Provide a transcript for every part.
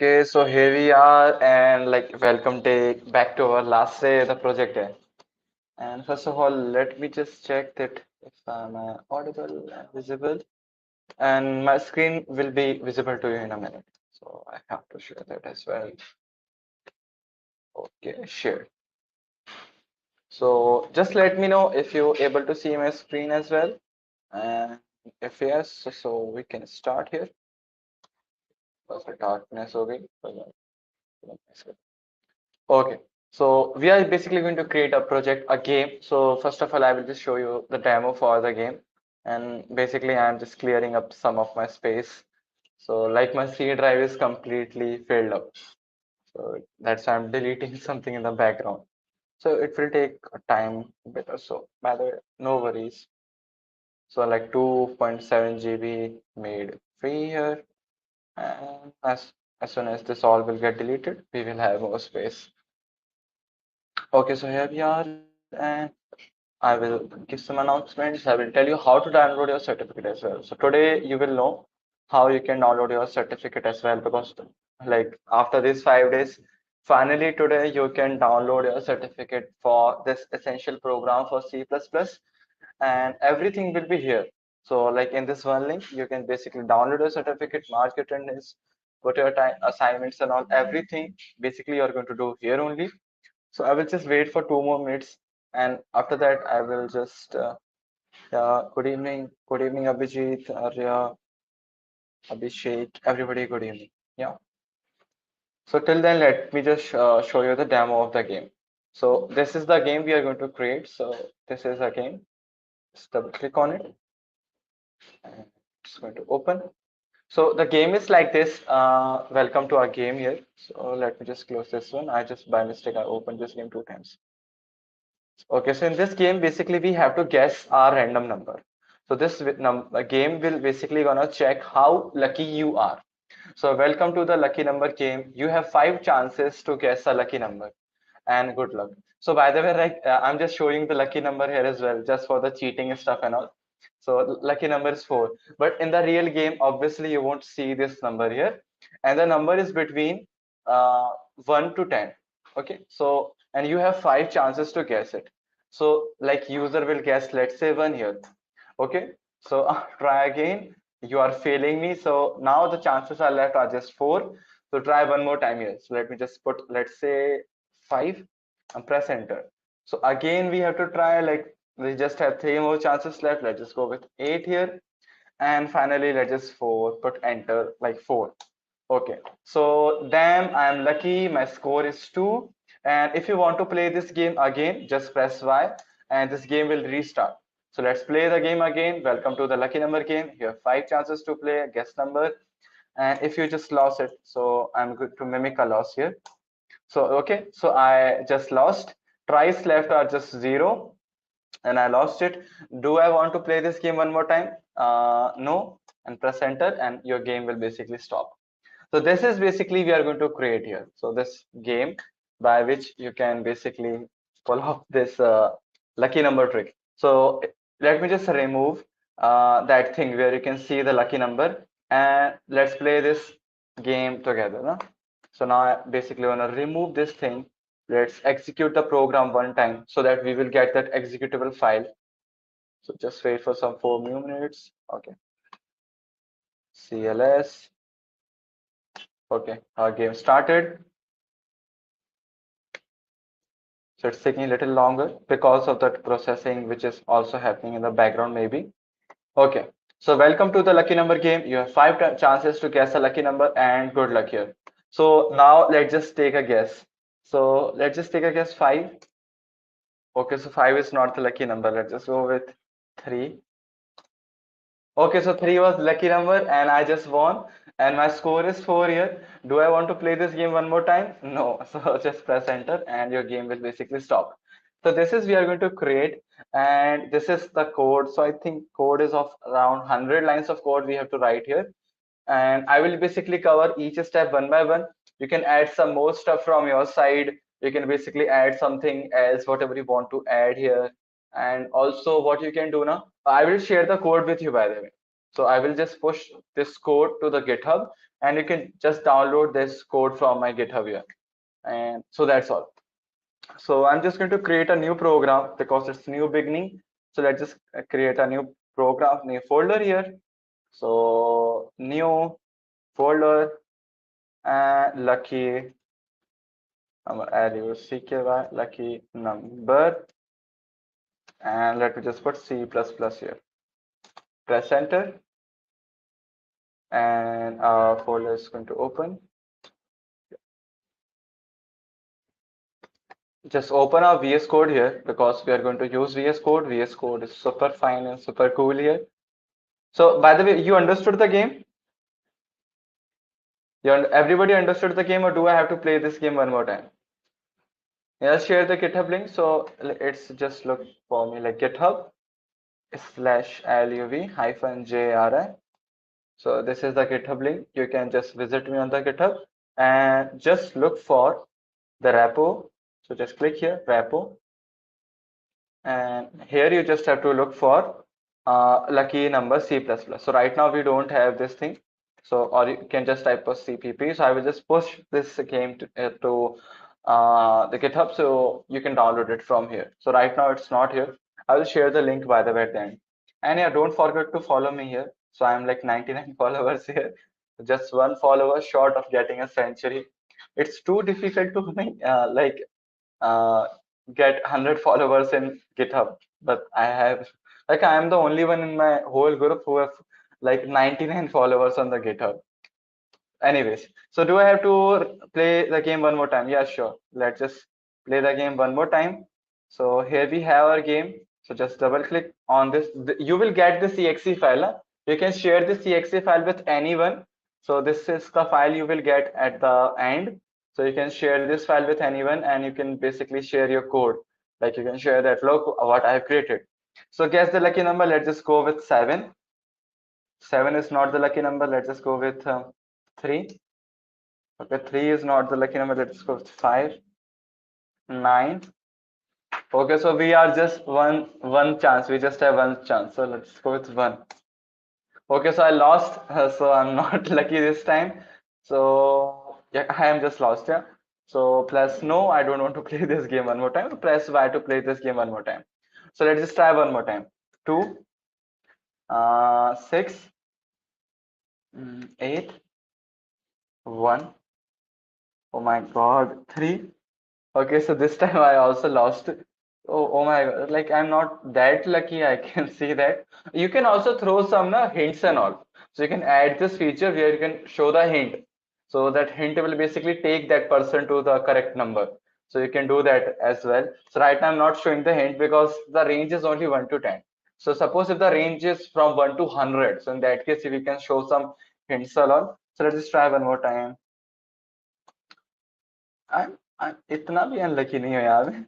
Okay, so here we are, and like welcome day back to our last day the project day. And first of all, let me just check that if I'm audible and visible, and my screen will be visible to you in a minute. So I have to share that as well. Okay, share. So just let me know if you're able to see my screen as well. And if yes, so we can start here. Because the darkness, okay. Okay, so we are basically going to create a project, a game. So first of all, I will just show you the demo for the game. And basically, I'm just clearing up some of my space. So like my C drive is completely filled up. So that's why I'm deleting something in the background. So it will take a time a bit or so. By the way, no worries. So like 2.7 GB made free here. And as soon as this all will get deleted, we will have more space. Okay, so here we are, and I will give some announcements. I will tell you how to download your certificate as well. So today you will know how you can download your certificate as well, because like after these 5 days, finally today you can download your certificate for this essential program for C++, and everything will be here. So like in this one link, you can basically download your certificate, mark your attendance, put your time assignments and all, everything basically you're going to do here only. So I will just wait for 2 more minutes, and after that I will just yeah, good evening Abhijit, Arya, Abhishek, everybody, good evening. Yeah. So till then, let me just show you the demo of the game. So this is the game we are going to create. So this is a game. Just double click on it, and it's going to open. So the game is like this. Welcome to our game here. So let me just close this one. I just by mistake I opened this game 2 times. Okay, so in this game, basically we have to guess our random number. So this game will basically gonna check how lucky you are. So welcome to the lucky number game. You have 5 chances to guess a lucky number, and good luck. So by the way, like I'm just showing the lucky number here as well, just for the cheating stuff and all. So lucky number is 4, but in the real game, obviously you won't see this number here, and the number is between uh, 1 to 10. Okay, so and you have 5 chances to guess it. So like user will guess, let's say 1 here. Okay, so try again. You are failing me, so now the chances are left are just 4. So try one more time here. So let me just put, let's say 5, and press enter. So again we have to try, like we just have 3 more chances left. Let's just go with 8 here, and finally let's just put enter, like 4. Okay, so then I'm lucky, my score is 2. And if you want to play this game again, just press Y, and this game will restart. So let's play the game again. Welcome to the lucky number game. You have 5 chances to play, guess number. And if you just lost it, so I'm going to mimic a loss here. So okay, so I just lost. Tries left are just 0, and I lost it. Do I want to play this game one more time? No, and press enter, and your game will basically stop. So this is basically we are going to create here. So this game by which you can basically pull off this lucky number trick. So let me just remove that thing where you can see the lucky number, and let's play this game together. No? So now I basically want to remove this thing. Let's execute the program one time so that we will get that executable file. So just wait for some 4 minutes. Okay. CLS. Okay, our game started. So it's taking a little longer because of that processing, which is also happening in the background, maybe. Okay, so welcome to the lucky number game. You have 5 chances to guess a lucky number, and good luck here. So now let's just take a guess. So let's just take a guess 5. Okay, so 5 is not the lucky number. Let's just go with 3. Okay, so 3 was lucky number, and I just won, and my score is 4 here. Do I want to play this game one more time? No. So just press enter, and your game will basically stop. So this is we are going to create, and this is the code. So I think code is of around 100 lines of code we have to write here, and I will basically cover each step one by one. You can add some more stuff from your side. You can basically add something else, whatever you want to add here. And also what you can do now, I will share the code with you, by the way. So I will just push this code to the GitHub, and you can just download this code from my GitHub here. And so that's all. So I'm just going to create a new program because it's new beginning. So let's just create a new program, new folder here. So new folder and lucky, I'm gonna add your CKY lucky number, and let me just put C++ here. Press enter, and our folder is going to open. Just open our VS Code here because we are going to use VS Code. VS Code is super fine and super cool here. So by the way, you understood the game? Everybody understood the game, or do I have to play this game one more time? Yeah, share the GitHub link. So it's just look for me like GitHub/luv-jri. So this is the GitHub link. You can just visit me on the GitHub and just look for the repo. So just click here, repo. And here you just have to look for lucky number C++. So right now we don't have this thing. So, or you can just type of CPP. So I will just push this game to the GitHub, so you can download it from here. So right now it's not here. I will share the link by the way at the end. And yeah, don't forget to follow me here. So I'm like 99 followers here. Just one follower short of getting a century. It's too difficult to me, uh, get 100 followers in GitHub, but I have, like, I am the only one in my whole group who have like 99 followers on the GitHub. Anyways, so do I have to play the game one more time? Yeah, sure. Let's just play the game one more time. So here we have our game. So just double click on this. You will get the exe file. Huh? You can share this exe file with anyone. So this is the file you will get at the end. So you can share this file with anyone, and you can basically share your code. Like you can share that, look what I have created. So guess the lucky number. Let's just go with 7. 7 is not the lucky number. Let's just go with 3. Okay, 3 is not the lucky number. Let's go with 5. 9. Okay, so we are just one chance. We just have one chance. So let's go with 1. Okay, so I lost. So I'm not lucky this time. So yeah, I am just lost. Yeah. So press no. I don't want to play this game one more time. Press Y to play this game one more time. So let's just try one more time. 2, 6, 8, 1. Oh my God, 3. Okay, so this time I also lost. Oh my God, like I'm not that lucky. I can see that. You can also throw some hints and all. So you can add this feature where you can show the hint. So that hint will basically take that person to the correct number. So you can do that as well. So right now I'm not showing the hint because the range is only 1 to 10. So suppose if the range is from 1 to 100. So in that case, if we can show some hints along. So let's just try one more time. I'm इतना भी unlucky नहीं हूँ यार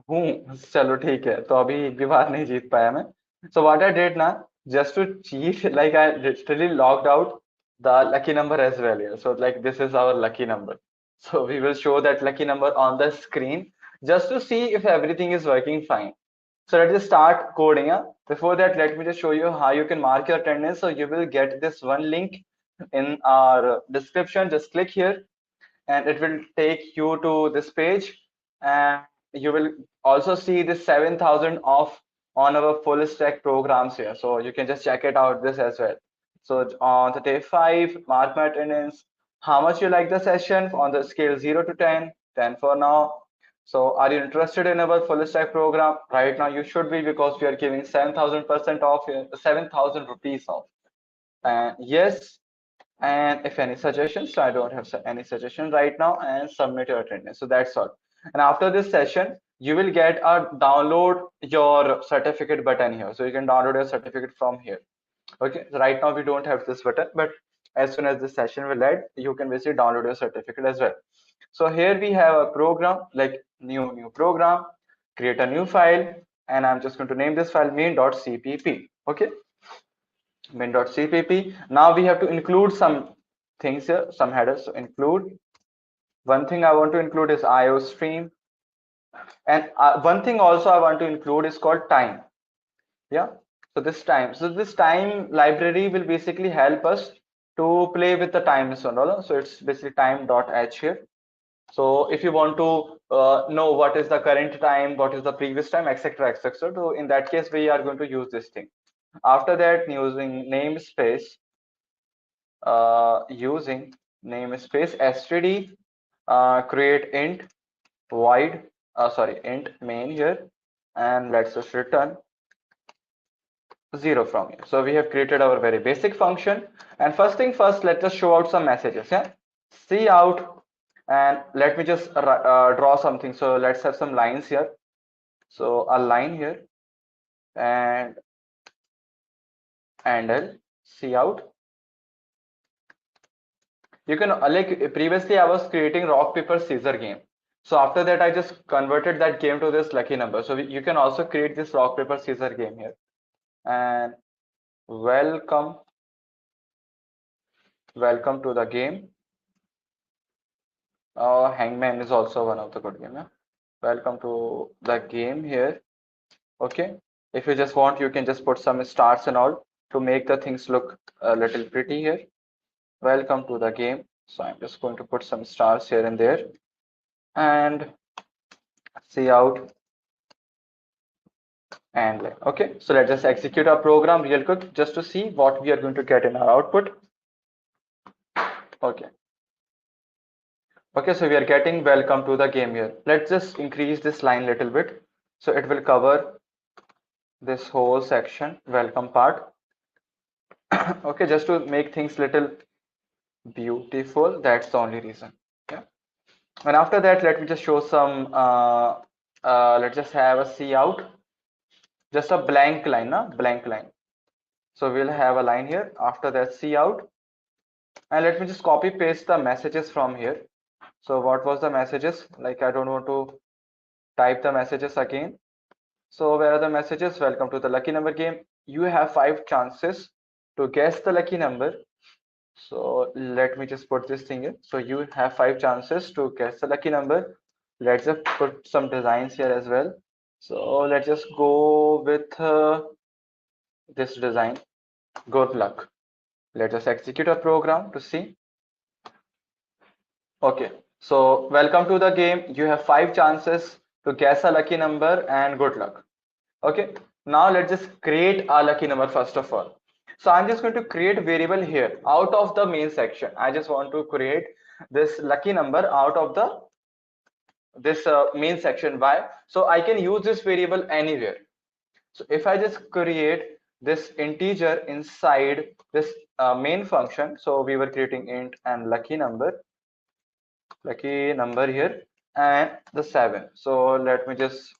हूँ चलो ठीक है तो अभी एक भी बार नहीं जीत पाया मैं so what I did now just to cheat like I literally logged out the lucky number as well here so like this is our lucky number so we will show that lucky number on the screen just to see if everything is working fine so let's just start coding before that let me just show you how you can mark your attendance so you will get this one link in our description just click here and it will take you to this page and you will also see this 7,000 off on our full stack programs here so you can just check it out this as well so on the day 5 mark my attendance how much you like the session on the scale 0 to 10 10 for now so are you interested in our full stack program right now you should be because we are giving 7,000% off here 7,000 rupees off and yes and if any suggestions so I don't have any suggestion right now and submit your attendance so that's all and after this session you will get a download your certificate button here so you can download your certificate from here okay so right now we don't have this button but as soon as this session will end you can basically download your certificate as well so here we have a program like new program create a new file and I'm just going to name this file main.cpp okay main.cpp now we have to include some things here some headers so include one thing I want to include is IO stream and one thing also I want to include is called time yeah so this time library will basically help us to play with the times and all. So it's basically time.h here. So if you want to know what is the current time, what is the previous time, etc., etc. So in that case, we are going to use this thing. After that, using namespace std, create int void, int main here, and let's just return 0 from here. So we have created our very basic function. And first thing first, let's just show out some messages. Yeah, see out, and let me just draw something. So let's have some lines here. So a line here, and I'll see out. You can like previously I was creating rock paper scissor game. So after that I just converted that game to this lucky number. So you can also create this rock paper scissor game here. And welcome to the game. Hangman is also one of the good game. Yeah? Welcome to the game here. Okay, if you just want, you can just put some stars and all to make the things look a little pretty here. Welcome to the game. So I'm just going to put some stars here and there, and see out, and okay, so let's just execute our program real quick just to see what we are going to get in our output. Okay, so we are getting welcome to the game here. Let's just increase this line a little bit so it will cover this whole section, welcome part. Okay, just to make things little beautiful, that's the only reason. Yeah, and after that, let me just show some let's just have a see out, just a blank line, blank line. So we'll have a line here, after that see out, and let me just copy paste the messages from here. So what was the messages? Like I don't want to type the messages again. So where are the messages? Welcome to the lucky number game. You have 5 chances to guess the lucky number. So let me just put this thing in. So you have 5 chances to guess the lucky number. Let's just put some designs here as well. So let's just go with this design. Good luck. Let us execute a program to see. Okay, so welcome to the game. You have 5 chances to guess a lucky number, and good luck. Okay, now let's just create a lucky number first of all. So I'm just going to create a variable here out of the main section. I just want to create this lucky number out of the main section. Why? So I can use this variable anywhere. So if I just create this integer inside this main function, so we were creating int and lucky number here, and the 7. So let me just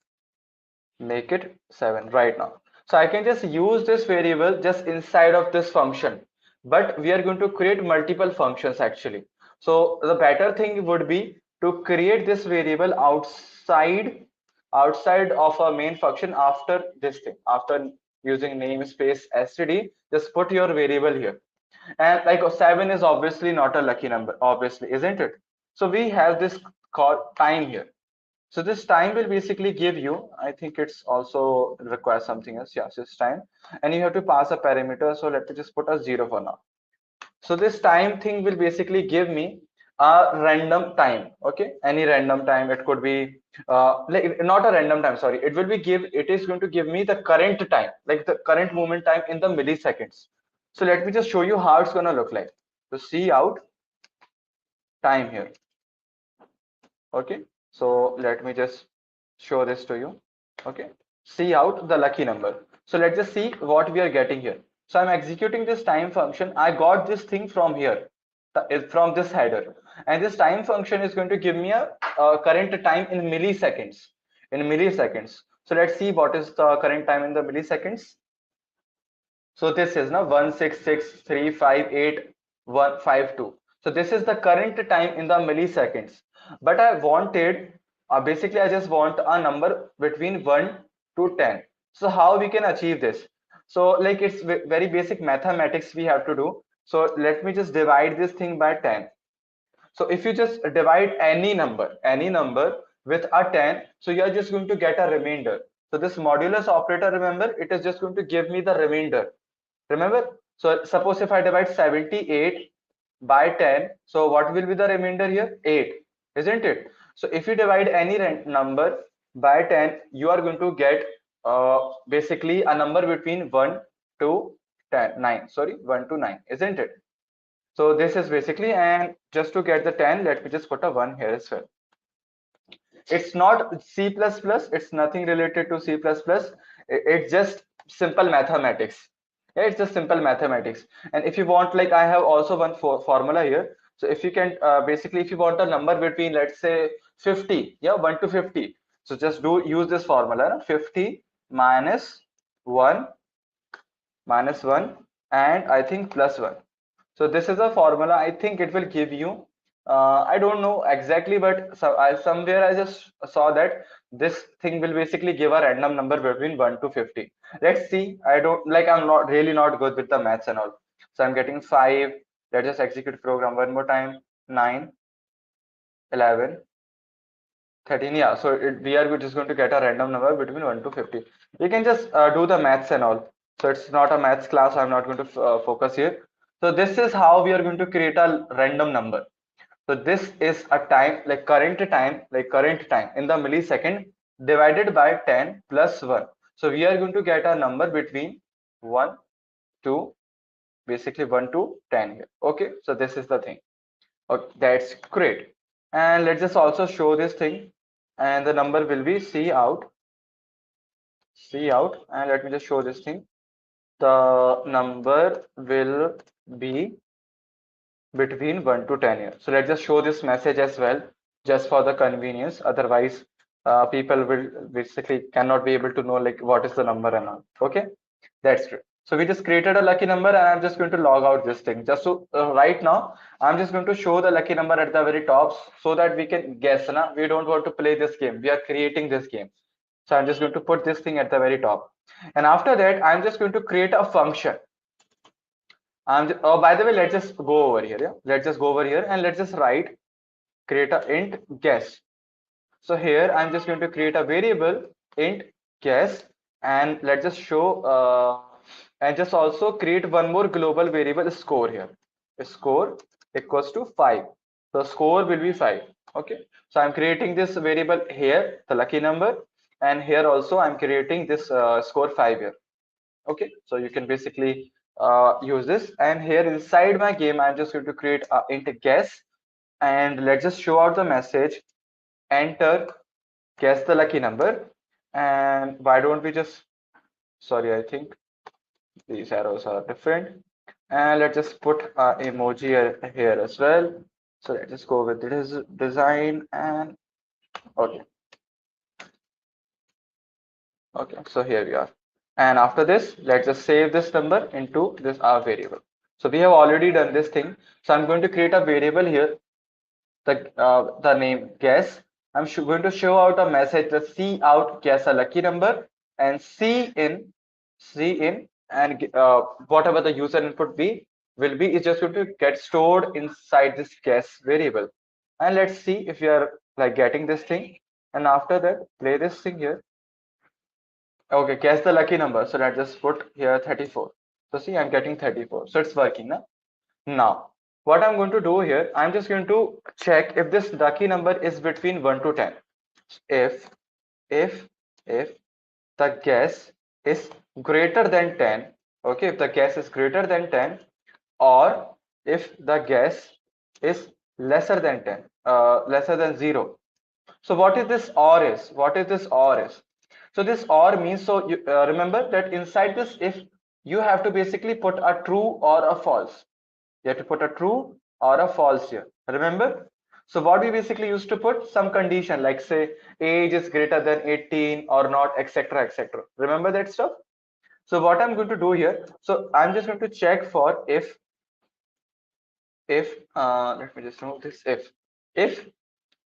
make it 7 right now. So I can just use this variable just inside of this function, but we are going to create multiple functions actually. So the better thing would be to create this variable outside of our main function. After this thing, after using namespace std, just put your variable here. And like 7 is obviously not a lucky number, obviously, isn't it? So we have this called time here. So this time will basically give you, I think it's also requires something else. Yes, it's time, and you have to pass a parameter. So let me just put a 0 for now. So this time thing will basically give me a random time. Okay, any random time. It could be like not a random time. Sorry, it will be it is going to give me the current time, like the current movement time in the milliseconds. So let me just show you how it's gonna look like. So see out time here. Okay, so let me just show this to you. Okay, see out the lucky number. So let's just see what we are getting here. So I'm executing this time function. I got this thing from here, from this header, and this time function is going to give me a current time in milliseconds. So let's see what is the current time in the milliseconds. So this is now 166358152. So this is the current time in the milliseconds. But I wanted, basically I just want a number between 1 to 10. So how we can achieve this? So like it's very basic mathematics we have to do. So let me just divide this thing by 10. So if you just divide any number with a 10, so you are just going to get a remainder. So this modulus operator, remember, it is just going to give me the remainder. Remember? So suppose if I divide 78 by 10, so what will be the remainder here? 8, isn't it? So if you divide any number by 10, you are going to get basically a number between 1 to 10, 9, sorry, 1 to 9, isn't it? So this is basically, and just to get the 10, let me just put a 1 here as well. It's not C++, it's nothing related to C++, it's just simple mathematics. Yeah, it's just simple mathematics. And if you want, like I have also one formula here. So if you can basically, if you want a number between, let's say 50, yeah, 1 to 50, so just use this formula, 50 minus 1 and I think plus 1. So this is a formula. I think it will give you, I don't know exactly, but somewhere I just saw that this thing will basically give a random number between 1 to 50. Let's see. I'm not really not good with the maths and all. So I'm getting 5. Let's just execute program one more time. 9, 11, 13. Yeah, so we are just going to get a random number between 1 to 50. You can just do the maths and all. So it's not a maths class. I'm not going to focus here. So this is how we are going to create a random number. So this is a time, like current time in the millisecond divided by 10 plus 1. So we are going to get a number between 1 to basically 1 to 10 here. Okay, so this is the thing. Okay, that's great. And let's just also show this thing, and the number will be C out, and let me just show this thing. The number will be between 1 to 10 here. So let's just show this message as well, just for the convenience. Otherwise, people will basically cannot be able to know like what is the number and all. Okay, that's true. So we just created a lucky number, and I'm just going to log out this thing. Just so right now, I'm just going to show the lucky number at the very top so that we can guess. Na? We don't want to play this game. We are creating this game. So I'm just going to put this thing at the very top. And after that, I'm just going to create a function. Oh, by the way, let's just go over here. Yeah, let's just go over here and let's just create a int guess. So here I'm just going to create a variable int guess, and let's just show and just also create one more global variable score here. Score equals to 5. So score will be 5. Okay. So I'm creating this variable here, the lucky number, and here also I'm creating this score 5 here. Okay. So you can basically use this, and here inside my game I'm just going to create a int guess, and let's just show out the message, enter guess the lucky number. And why don't we just, sorry, I think these arrows are different, and let's just put emoji here as well. So let's just go with this design, and okay, so here we are. And after this, let's just save this number into this our variable. So we have already done this thing. So I'm going to create a variable here, the name guess. I'm going to show out a message, the C out guess a lucky number, and C in, and whatever the user input will be is just going to get stored inside this guess variable. And let's see if you are like getting this thing. And after that, play this thing here. Okay, guess the lucky number. So let's just put here 34. So see, I'm getting 34. So it's working now. Now, what I'm going to do here, I'm just going to check if this lucky number is between 1 to 10. If the guess is greater than 10, okay, if the guess is greater than 10, or if the guess is lesser than 10, lesser than 0. So what is this or is? What is this or is? So this or means, so you remember that inside this if, you have to basically put a true or a false. You have to put a true or a false here. Remember? So what we basically used to put some condition, like say age is greater than 18 or not, etc., etc. Remember that stuff? So what I'm going to do here, so I'm just going to check for if let me just remove this, if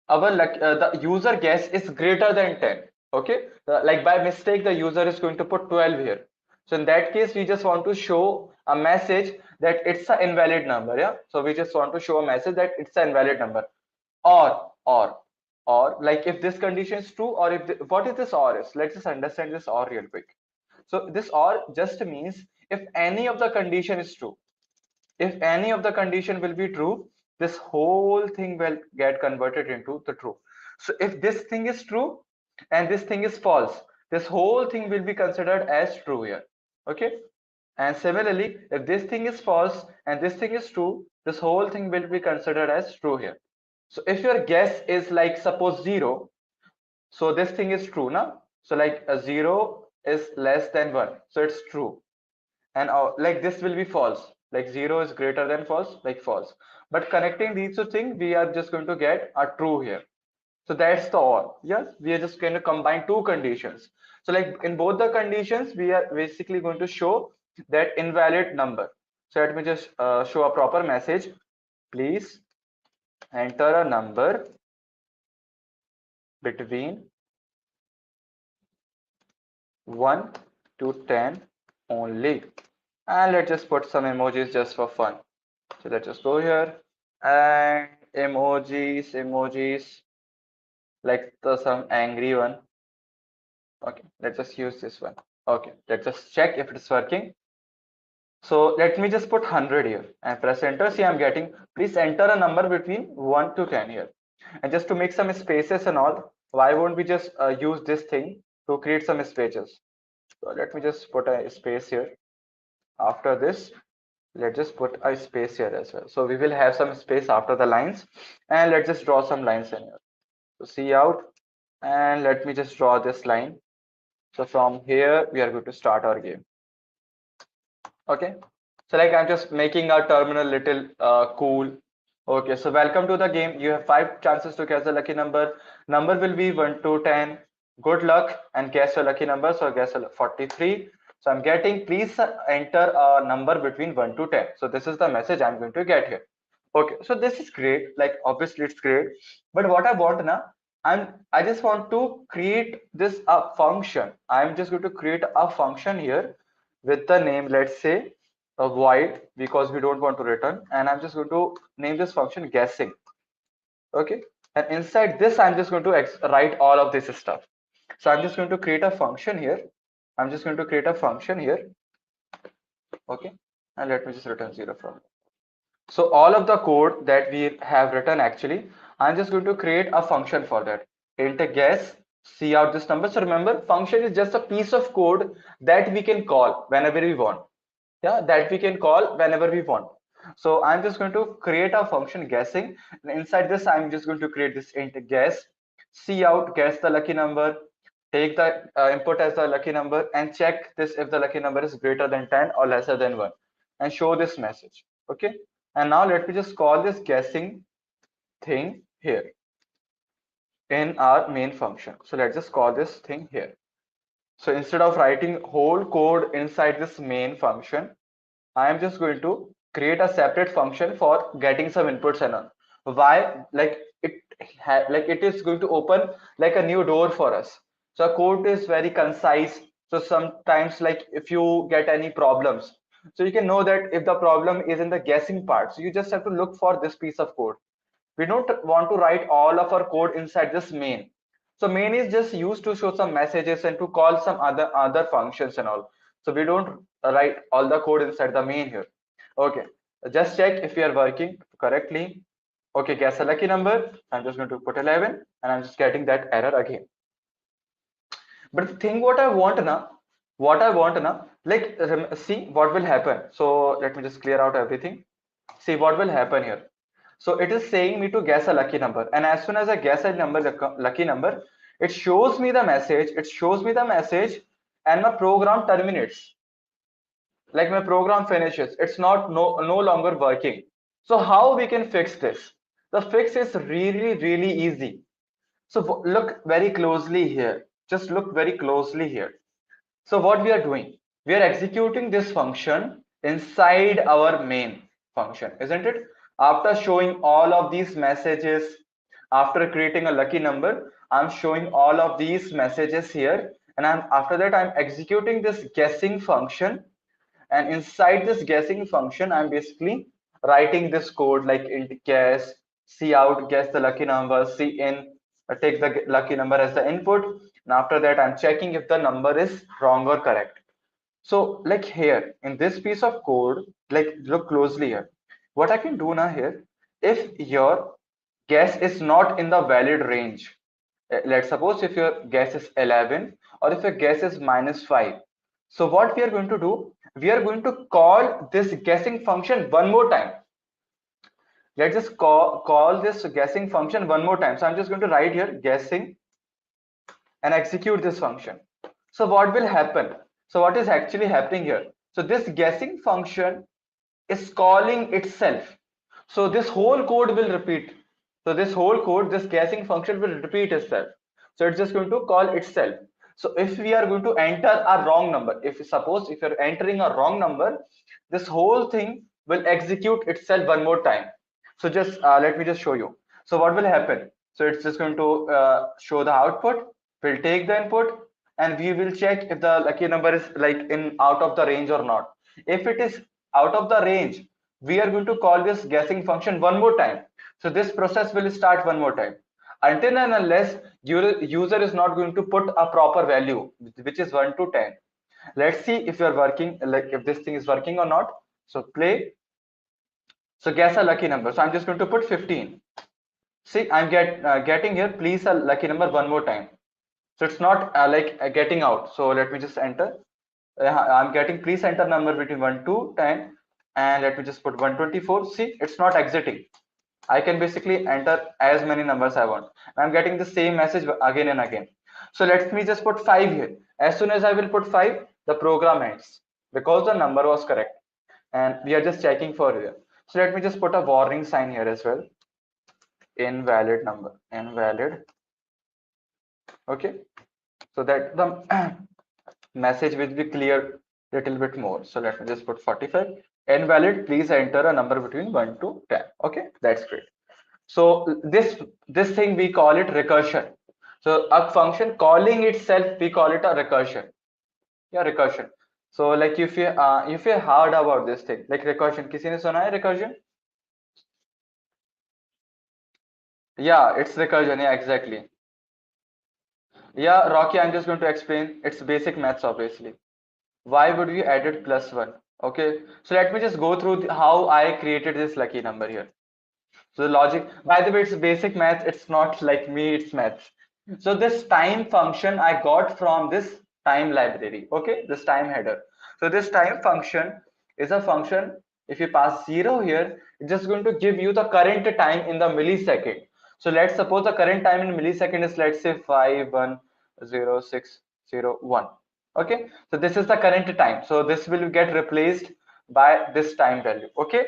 our the user guess is greater than 10. Okay, like by mistake the user is going to put 12 here. So in that case we just want to show a message that it's an invalid number. Yeah, so we just want to show a message that it's an invalid number. Or like if this condition is true, or if what is this or is, let's just understand this or real quick. So this or just means if any of the condition is true, if any of the condition will be true, this whole thing will get converted into the true. So if this thing is true and this thing is false, this whole thing will be considered as true here. Okay. And similarly, if this thing is false and this thing is true, this whole thing will be considered as true here. So if your guess is like suppose 0, so this thing is true now. So like a 0 is less than 1, so it's true. And like this will be false, like 0 is greater than false, like false. But connecting these two things, we are just going to get a true here. So that's the or. Yes, we are just going to combine two conditions. So like in both the conditions, we are basically going to show that invalid number. So let me just show a proper message. Please enter a number between 1 to 10 only. And let's just put some emojis just for fun. So let's just go here and emojis like some angry one. Okay, let's just use this one. Okay, let's just check if it's working. So let me just put 100 here and press enter. See, I'm getting, please enter a number between 1 to 10 here. And just to make some spaces and all, why won't we just use this thing to create some spaces? So let me just put a space here. After this, let's just put a space here as well. So we will have some space after the lines, and let's just draw some lines in here. So see out, and let me just draw this line. So from here, we are going to start our game. Okay. So like I'm just making our terminal little cool. Okay. So welcome to the game. You have 5 chances to guess the lucky number. Number will be 1 to 10. Good luck and guess your lucky number. So guess 43. So I'm getting, please enter a number between 1 to 10. So this is the message I'm going to get here. Okay, so this is great. Like obviously it's great, but what I want now, I just want to create this a function. I'm just going to create a function here with the name, let's say a void, because we don't want to return, and I'm just going to name this function guessing. Okay, and inside this I'm just going to write all of this stuff. So I'm just going to create a function here. I'm just going to create a function here. Okay, and let me just return 0 from it. So all of the code that we have written, actually, I'm just going to create a function for that. Int guess, see out this number. So remember, function is just a piece of code that we can call whenever we want. Yeah, that we can call whenever we want. So I'm just going to create a function guessing. And inside this, I'm just going to create this int guess, see out, guess the lucky number, take the input as the lucky number, and check this if the lucky number is greater than 10 or lesser than 1, and show this message. Okay. And now let me just call this guessing thing here in our main function. So let's just call this thing here. So instead of writing whole code inside this main function, I am just going to create a separate function for getting some inputs and all. Why? Like it is going to open like a new door for us. So code is very concise. So sometimes like if you get any problems, so you can know that if the problem is in the guessing part, so you just have to look for this piece of code. We don't want to write all of our code inside this main. So main is just used to show some messages and to call some other functions and all. So we don't write all the code inside the main here. Okay, just check if we are working correctly. Okay, guess a lucky number. I'm just going to put 11, and I'm just getting that error again. But the thing what I want now, like see what will happen. So let me just clear out everything. See what will happen here. So it is saying me to guess a lucky number, and as soon as I guess a number, lucky number, it shows me the message. It shows me the message, and my program terminates. Like my program finishes. It's not no longer working. So how we can fix this? The fix is really easy. So look very closely here. Just look very closely here. So what we are doing? We are executing this function inside our main function, isn't it? After showing all of these messages, after creating a lucky number, I'm showing all of these messages here, and after that I'm executing this guessing function, and inside this guessing function I'm basically writing this code like int guess, see out, guess the lucky number, see in, take the lucky number as the input, and after that I'm checking if the number is wrong or correct. So like here in this piece of code, like look closely here. What I can do now here, if your guess is not in the valid range, let's suppose if your guess is 11 or if your guess is -5. So what we are going to do, we are going to call this guessing function one more time. Let's just call this guessing function one more time. So I'm just going to write here guessing and execute this function. So what will happen? So what is actually happening here? So this guessing function is calling itself. So this whole code will repeat. So this whole code, this guessing function will repeat itself. So it's just going to call itself. So if we are going to enter a wrong number, if suppose if you're entering a wrong number, this whole thing will execute itself one more time. So just let me just show you. So what will happen? So it's just going to show the output. We'll take the input and we will check if the lucky number is like in out of the range or not. If it is out of the range, we are going to call this guessing function one more time. So this process will start one more time until and unless user is not going to put a proper value, which is 1 to 10. Let's see if you're working, like if this thing is working or not. So play. So guess a lucky number. So I'm just going to put 15. See, I'm getting here please a lucky number one more time. So it's not getting out. So let me just enter. I'm getting please enter number between 1 to 10, and let me just put 124. See, it's not exiting. I can basically enter as many numbers I want. I'm getting the same message again and again. So let me just put 5 here. As soon as I will put 5, the program ends because the number was correct. And we are just checking for here. So let me just put a warning sign here as well. Invalid number, invalid. Okay. So that the message will be clear little bit more. So let me just put 45. Invalid, please enter a number between 1 to 10. Okay, that's great. So this thing we call it recursion. So a function calling itself, we call it a recursion. Yeah, recursion. So like if you heard about this thing like recursion, किसी ने सुना है recursion? Yeah, it's recursion. Yeah, exactly. Yeah, Rocky, I'm just going to explain. It's basic maths, obviously. Why would we added +1? Okay, so let me just go through how I created this lucky number here. So the logic, by the way, it's basic math. It's not like me, it's maths. So this time function I got from this time library. Okay, this time header. So this time function is a function. If you pass 0 here, it's just going to give you the current time in the millisecond. So let's suppose the current time in millisecond is, let's say, 51061. Okay, so this is the current time. So this will get replaced by this time value. Okay,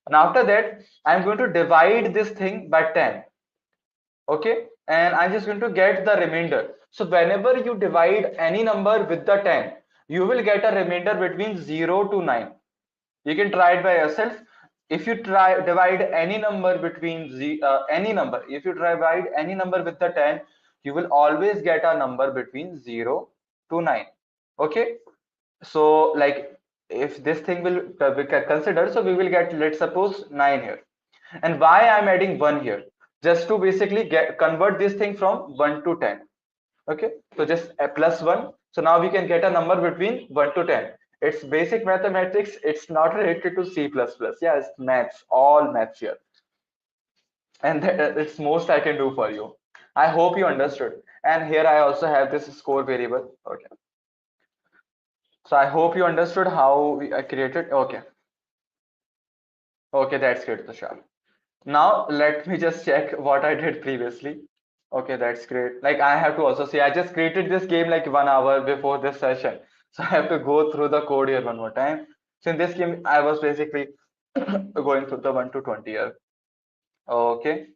and after that I'm going to divide this thing by 10. Okay, and I'm just going to get the remainder. So whenever you divide any number with the 10, you will get a remainder between 0 to 9. You can try it by yourself. If you try divide any number between any number, if you divide any number with the 10, you will always get a number between 0 to 9. Okay, so like if this thing will be considered, so we will get, let's suppose, 9 here. And why I'm adding 1 here? Just to basically convert this thing from 1 to 10. Okay, so just a +1. So now we can get a number between 1 to 10. It's basic mathematics. It's not related to C++. Yeah, it's maths, all maths here. And it's most I can do for you. I hope you understood. And here I also have this score variable. Okay, so I hope you understood how we created. Okay, okay, that's great, Tushar. Now let me just check what I did previously. Okay, that's great. Like I have to also say, I just created this game like 1 hour before this session. So I have to go through the code here one more time. So in this game, I was basically going through the 1 to 20 here. Okay.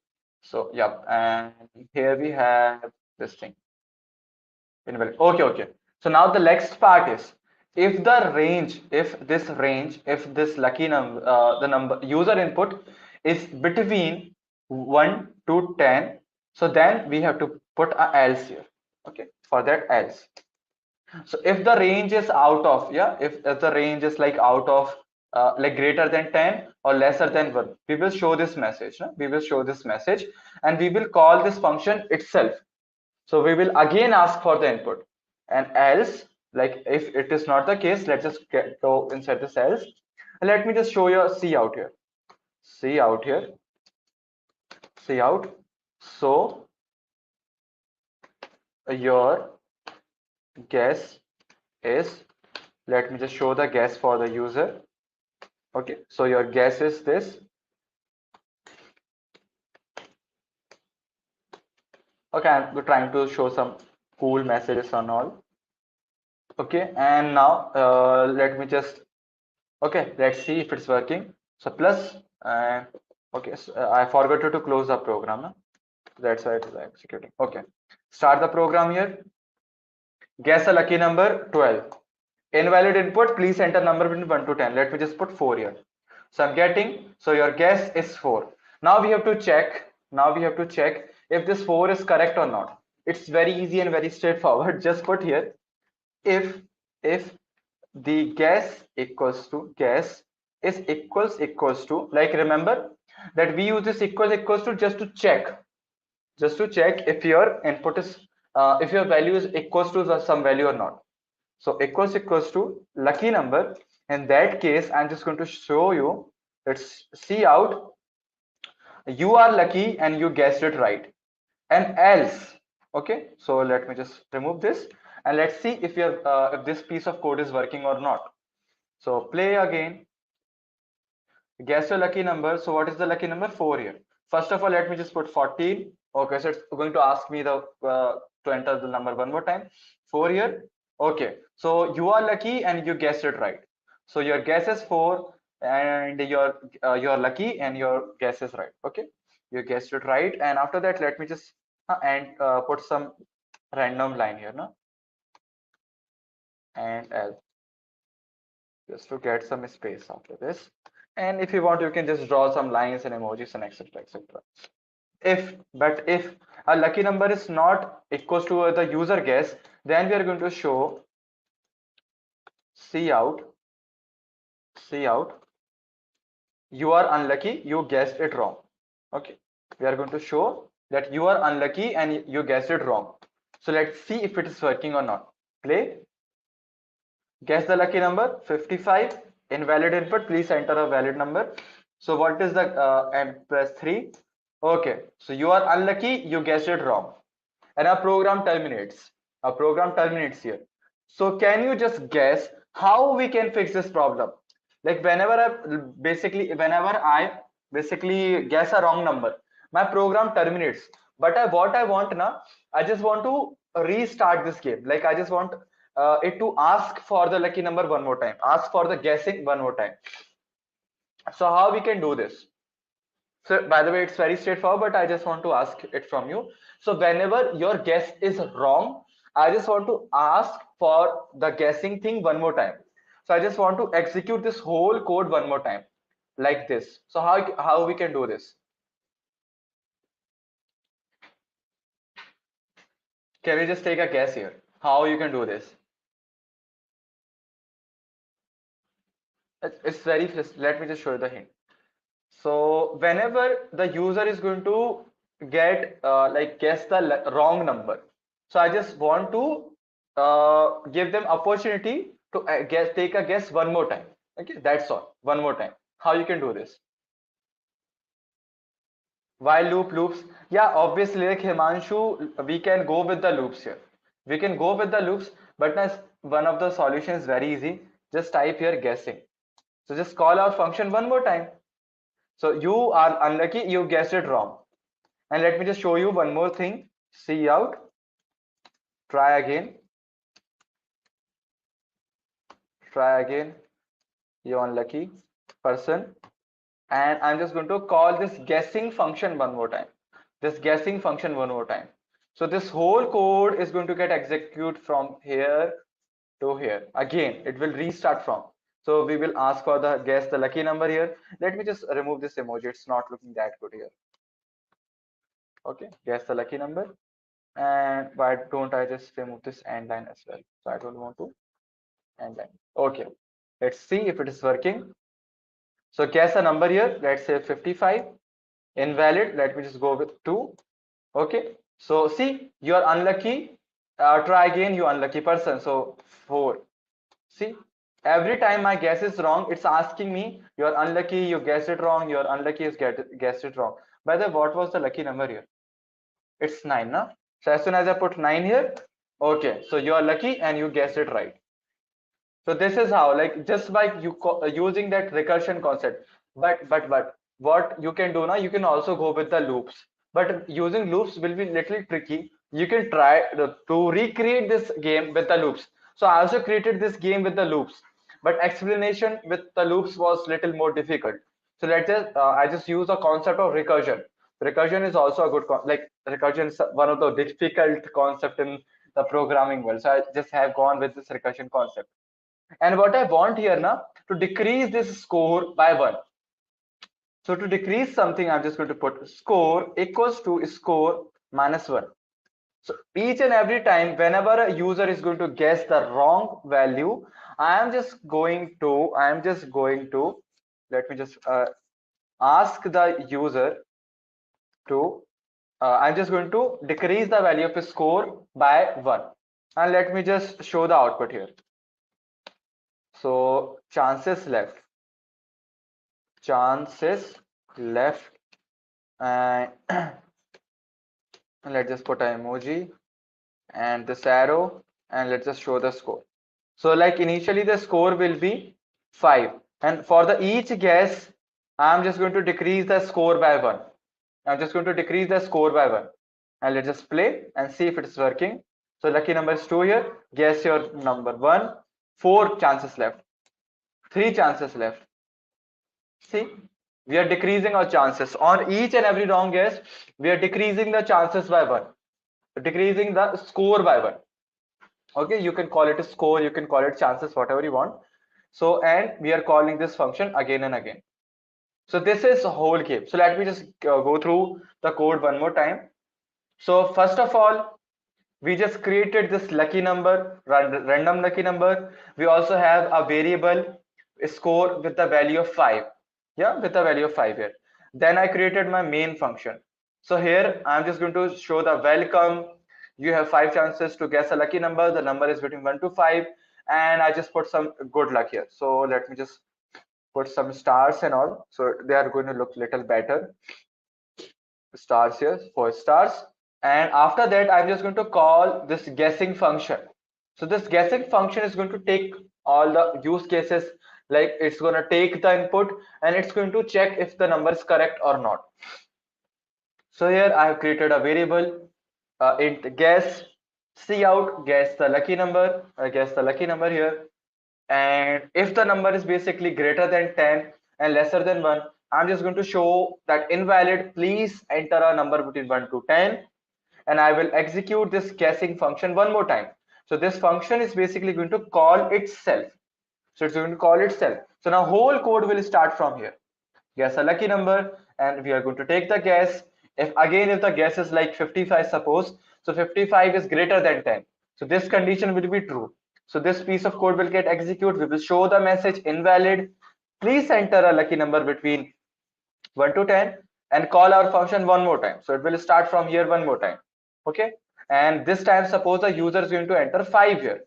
So yeah, and here we have this thing. Okay, okay. So now the next part is, if the range, if this lucky number, the number user input is between 1 to 10, so then we have to put a else here. Okay, for that else. So if the range is out of, yeah, if the range is like out of like greater than 10 or lesser than 1, we will show this message. No? We will show this message and we will call this function itself. So we will again ask for the input, and else Like if it is not the case, let's just go inside the cells. And let me just show you a C out here. C out here. C out. So your guess is, let me just show the guess for the user. Okay, so your guess is this. Okay, I'm trying to show some cool messages and all. Okay, and now let me just, okay, let's see if it's working. So plus, okay, so, I forgot to close the program. Huh? That's why it is executing. Okay, start the program here. Guess a lucky number 12. Invalid input, please enter number between 1 to 10. Let me just put 4 here. So I'm getting, so your guess is 4. Now we have to check, if this 4 is correct or not. It's very easy and very straightforward. Just put here, if the guess is equals to, like remember that we use this equals to just to check, if your input is if your value is equals to some value or not. So equals to lucky number. In that case, I'm just going to show you, let's see out, you are lucky and you guessed it right, and else. Okay, so let me just remove this and let's see if this piece of code is working or not. So play again. Guess your lucky number. So what is the lucky number? 4 here. First of all, let me just put 14. Okay, so it's going to ask me to enter the number one more time. 4 here. Okay, so you are lucky and you guessed it right. So your guess is 4 and you're lucky and your guess is right. Okay, you guessed it right. And after that, let me just put some random line here, no? And else, just to get some space after this. And if you want, you can just draw some lines and emojis and etc, etc. If a lucky number is not equals to the user guess, then we are going to show see out, you are unlucky, you guessed it wrong. Okay, we are going to show that you are unlucky and you guessed it wrong. So let's see if it is working or not. Play. Guess the lucky number 55. Invalid input, please enter a valid number. So what is the and press 3. Okay, so you are unlucky, you guessed it wrong, and our program terminates. Here. So can you just guess how we can fix this problem? Like whenever I basically guess a wrong number, my program terminates. But what I want now, I just want to restart this game. Like I just want it to ask for the lucky number one more time, ask for the guessing one more time. So how we can do this? So by the way, it's very straightforward, but I just want to ask it from you. So whenever your guess is wrong, I just want to ask for the guessing thing one more time. So I just want to execute this whole code one more time, like this. So how we can do this? Can we just take a guess here? How you can do this? It's very, let me just show you the hint. So whenever the user is going to get like guess the wrong number, so I just want to give them opportunity to take a guess one more time. Okay, that's all. One more time. How you can do this? While loops. Yeah, obviously, like Himanshu, we can go with the loops here. We can go with the loops, but one of the solutions is very easy. Just type here guessing. So just call our function one more time. So you are unlucky, you guessed it wrong. And let me just show you one more thing. See out, try again, you unlucky person. And I'm just going to call this guessing function one more time. So this whole code is going to get executed from here to here. Again, it will restart from. So we will ask for the guess the lucky number here. Let me just remove this emoji. It's not looking that good here. Okay, guess the lucky number. And why don't I just remove this end line as well? So I don't want to end line. Okay, let's see if it is working. So guess a number here. Let's say 55. Invalid. Let me just go with 2. Okay, so see, you are unlucky Try again, you unlucky person. So 4. See, every time my guess is wrong, it's asking me, you're unlucky, you guessed it wrong, you're unlucky, you guessed it wrong. By the way, what was the lucky number here? It's 9, na? So as soon as I put 9 here, okay, so you are lucky and you guessed it right. So this is how, like, just by using that recursion concept. But what you can do now, you can also go with the loops. But using loops will be little tricky. You can try to recreate this game with the loops. So I also created this game with the loops, but explanation with the loops was little more difficult. So let's just I just use a concept of recursion. Recursion is also a good like recursion is one of the difficult concept in the programming world. So I just have gone with this recursion concept. And what I want here now to decrease this score by 1. So to decrease something, I'm just going to put score equals to score minus 1. So each and every time, whenever a user is going to guess the wrong value, I am just going to, let me just ask the user to, I'm just going to decrease the value of his score by 1. And let me just show the output here. So chances left and let's just put an emoji and this arrow and let's just show the score. So like initially the score will be 5, and for the each guess I'm just going to decrease the score by 1. I'm just going to decrease the score by 1, and let's just play and see if it's working. So lucky number is 2 here. Guess your number. 1, 4 chances left, 3 chances left. See, we are decreasing our chances on each and every wrong guess. We are decreasing the chances by 1, decreasing the score by 1. Okay, you can call it a score, you can call it chances, whatever you want. So, and we are calling this function again and again. So this is a whole game. So let me just go through the code one more time. So first of all, we just created this lucky number, random lucky number. We also have a variable score with the value of 5. Yeah, with the value of 5 here. Then I created my main function. So here I'm just going to show the welcome. You have 5 chances to guess a lucky number. The number is between 1 to 5, and I just put some good luck here. So let me just put some stars and all, so they are going to look little better. Stars here, 4 stars. And after that I'm just going to call this guessing function. So this guessing function is going to take all the use cases, like it's going to take the input and it's going to check if the number is correct or not. So here I have created a variable int guess cout, guess the lucky number, guess the lucky number here. And if the number is basically greater than 10 and lesser than 1, I'm just going to show that invalid, please enter a number between 1 to 10, and I will execute this guessing function one more time. So this function is basically going to call itself. So it's going to call itself. So now whole code will start from here. Guess a lucky number, and we are going to take the guess. If the guess is like 55, suppose, so 55 is greater than 10. So this condition will be true. So this piece of code will get executed. We will show the message invalid. Please enter a lucky number between 1 to 10 and call our function one more time. So it will start from here one more time. Okay. And this time, suppose the user is going to enter 5 here.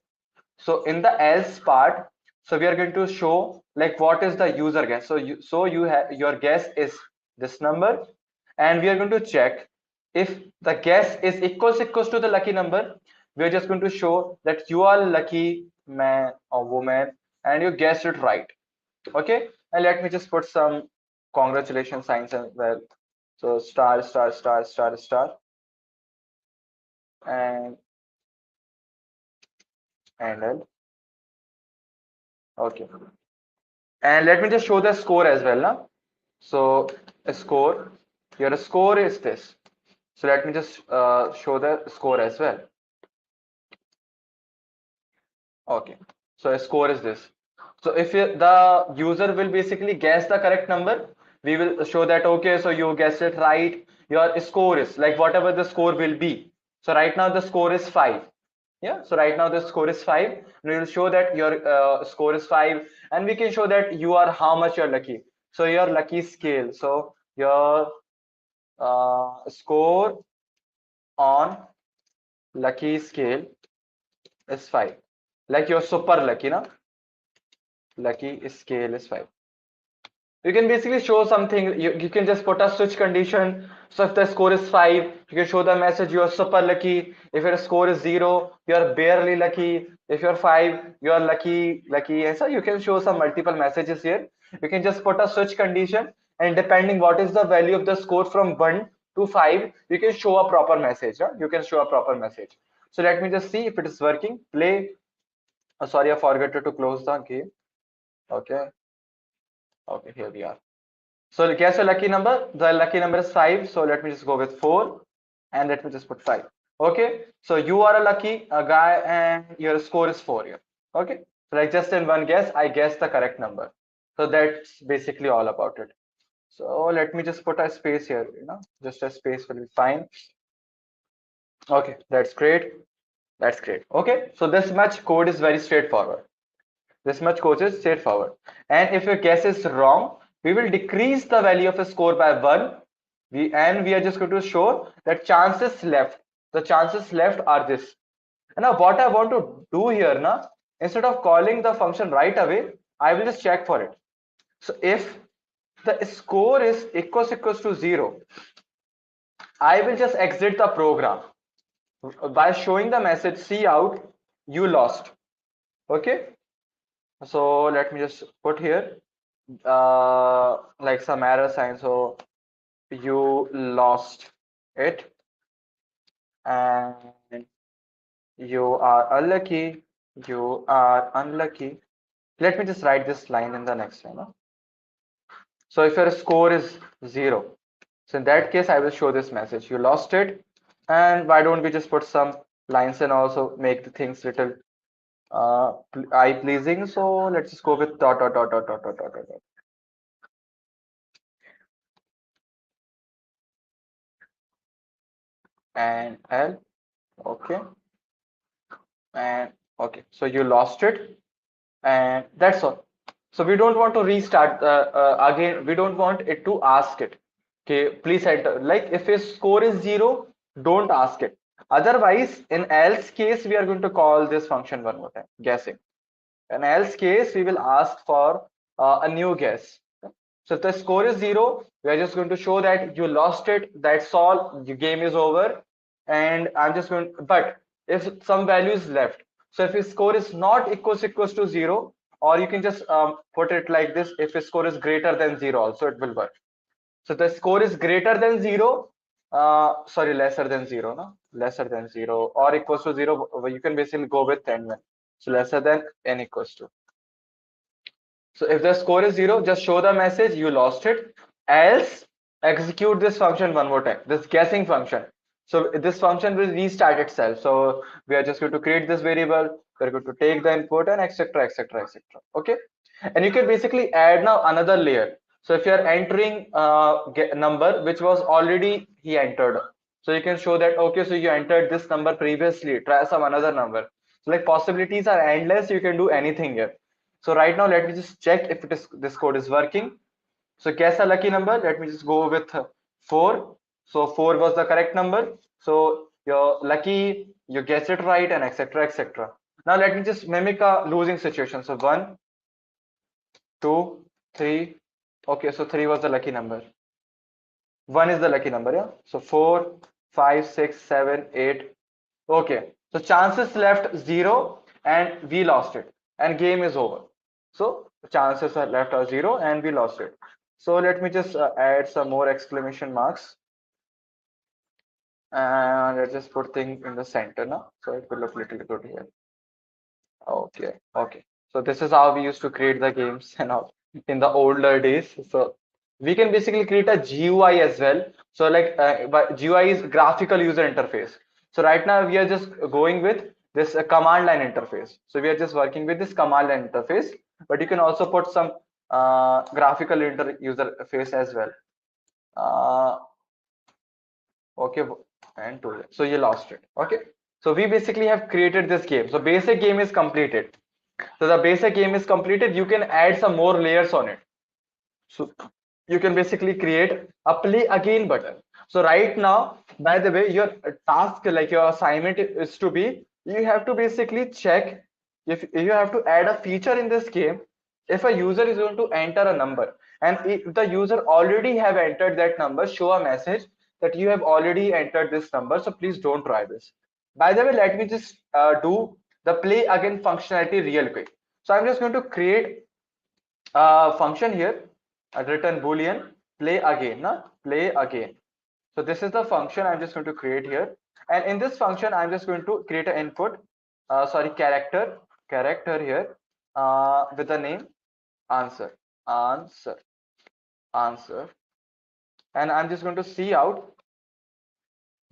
So in the else part, so we are going to show like what is the user guess. So you have your guess is this number, and we are going to check if the guess is equals to the lucky number. We are just going to show that you are lucky man or woman and you guessed it right. Okay, and let me just put some congratulations signs as well. So star star star star star and L. Okay, and let me just show the score as well now. So a score, your score is this. So let me just show the score as well. Okay, so a score is this. So if the user will basically guess the correct number, we will show that, okay, so you guessed it right. Your score is like whatever the score will be. So right now the score is 5. Yeah, so right now the score is 5. We will show that your score is 5, and we can show that you are how much you're lucky. So your lucky scale. So your score on lucky scale is 5. Like you're super lucky, na? Lucky scale is 5. You can basically show something. You can just put a switch condition. So if the score is 5, you can show the message you are super lucky. If your score is 0, you are barely lucky. If you're 5, you are lucky. And so you can show some multiple messages here. You can just put a switch condition, and depending what is the value of the score from 1 to 5, you can show a proper message. Huh? You can show a proper message. So let me just see if it is working. Play. Oh, sorry, I forgot to close the game. Okay. Okay, here we are. So guess your lucky number. The lucky number is 5. So let me just go with 4 and let me just put 5. Okay. So you are a lucky guy and your score is 4 here. Okay. So like just in one guess, I guessed the correct number. So that's basically all about it. So let me just put a space here, just a space will be fine. Okay, that's great. That's great. Okay. So this much code is very straightforward. This much code is straightforward. And if your guess is wrong, we will decrease the value of a score by 1. We are just going to show that chances left. The chances left are this. And now what I want to do here now, instead of calling the function right away, I will just check for it. So if the score is equals to 0, I will just exit the program by showing the message "see out, you lost." Okay. So let me just put here like some error sign. So you lost it and you are unlucky. You are unlucky. Let me just write this line in the next one. So if your score is 0, so in that case I will show this message you lost it. And why don't we just put some lines and also make the things little eye pleasing. So let's just go with dot dot dot dot dot dot dot dot. And L. Okay. And okay, so you lost it and that's all. So we don't want to restart again. We don't want it to ask it, okay, please enter. Like if his score is 0, don't ask it. Otherwise, in else case, we are going to call this function one more time, guessing. In else case, we will ask for a new guess. So if the score is 0, we are just going to show that you lost it. That's all. Your game is over. And I'm just going. But if some value is left, so if his score is not equals to 0, or you can just put it like this: if his score is greater than 0, also it will work. So the score is greater than 0. Sorry, lesser than 0, no, lesser than 0 or equals to 0. You can basically go with 10. So lesser than n equals to. So if the score is 0, just show the message you lost it. Else, execute this function one more time, this guessing function. So this function will restart itself. So we are just going to create this variable. We're going to take the input and etc. etc. etc. Okay. And you can basically add now another layer. So if you are entering number which was already he entered, so you can show that okay, so you entered this number previously, try some another number. So like possibilities are endless. You can do anything here. So right now, let me just check if it is this code is working. So guess a lucky number. Let me just go with 4. So 4 was the correct number. So you're lucky, you guessed it right, and etc. etc. Now let me just mimic a losing situation. So 1, 2, 3. Okay, so 3 was the lucky number. 1 is the lucky number, yeah. So 4, 5, 6, 7, 8. Okay, so chances left 0 and we lost it, and game is over. So chances are left are 0 and we lost it. So let me just add some more exclamation marks, and let's just put thing in the center now, so it will look little good here. Okay, okay. So this is how we used to create the games and all in the older days. So we can basically create a GUI as well. So like but GUI is graphical user interface. So right now we are just going with this command line interface. So we are just working with this command line interface, but you can also put some graphical user interface as well. Okay, and to so you lost it. Okay, so we basically have created this game. So basic game is completed. So the basic game is completed. You can add some more layers on it. So you can basically create a play again button. So right now, by the way, your task, like your assignment is to be you have to basically check if you have to add a feature in this game. If a user is going to enter a number and if the user already have entered that number, show a message that you have already entered this number, so please don't try this. By the way, let me just do the play again functionality real quick. So I'm just going to create a function here, a return boolean play again, play again. So this is the function I'm just going to create here, and in this function I'm just going to create an input, sorry, character here, with the name answer, answer, answer, and I'm just going to see out,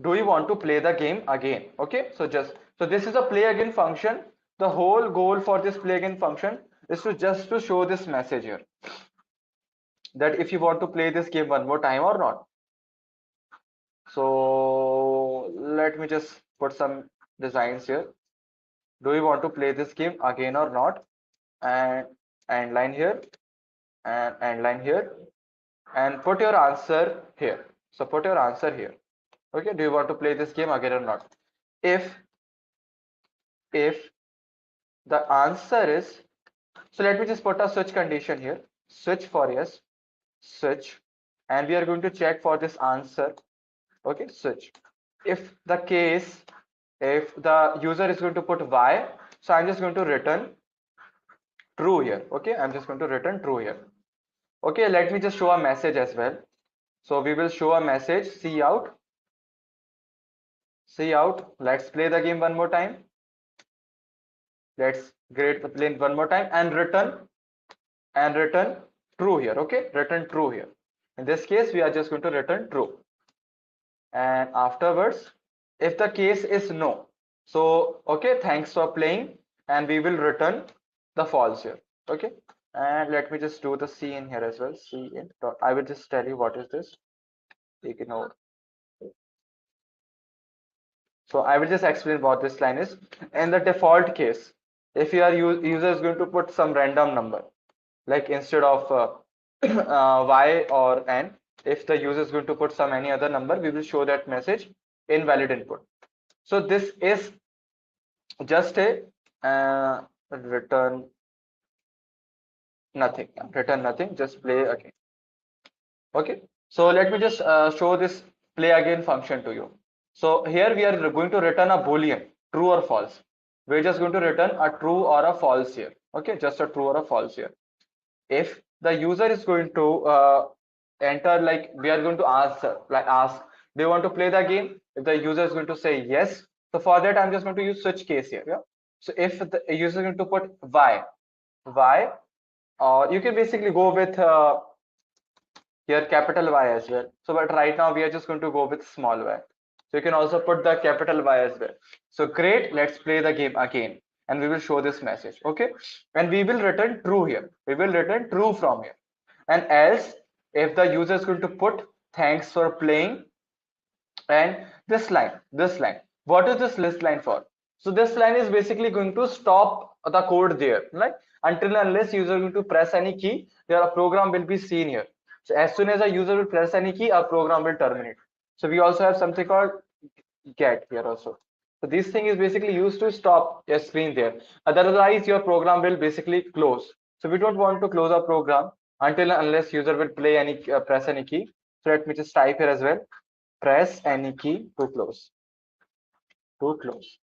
do you want to play the game again? Okay, so this is a play again function. The whole goal for this play again function is to just to show this message here, that if you want to play this game one more time or not. So let me just put some designs here. Do you want to play this game again or not? And end line here, and end line here, and put your answer here. So put your answer here. Okay, do you want to play this game again or not? If the answer is, so let me just put a switch condition here, switch for yes, switch, and we are going to check for this answer. Okay, switch. If the case, if the user is going to put y, so I'm just going to return true here. Okay, I'm just going to return true here. Okay, let me just show a message as well. So we will show a message, see out, see out. Let's play the game one more time. Let's grade the plane one more time and return true here. Okay, return true here. In this case, we are just going to return true. And afterwards, if the case is no, so okay, thanks for playing, and we will return the false here. Okay, and let me just do the C in here as well. C in dot. I will just tell you what is this. Ignore. So I will just explain what this line is. In the default case, if your user is going to put some random number, like instead of y or n, if the user is going to put some any other number, we will show that message invalid input. So this is just a return nothing, return nothing, just play again. Okay, so let me just show this play again function to you. So here we are going to return a boolean, true or false. We're just going to return a true or a false here. Okay, just a true or a false here. If the user is going to enter, like we are going to answer, like ask, do you want to play the game? If the user is going to say yes, so for that I'm just going to use switch case here. Yeah, so if the user is going to put y, or you can basically go with here capital Y as well. So but right now we are just going to go with small y. So you can also put the capital Y as well. So great, let's play the game again, and we will show this message. Okay, and we will return true here. We will return true from here. And else, if the user is going to put thanks for playing, and this line, what is this list line for? So this line is basically going to stop the code there, like until unless user is going to press any key, their program will be seen here. So as soon as a user will press any key, our program will terminate. So we also have something called get here also. So this thing is basically used to stop your screen there. Otherwise, your program will basically close. So we don't want to close our program until unless user will play any press any key. So let me just type here as well. Press any key to close. To close.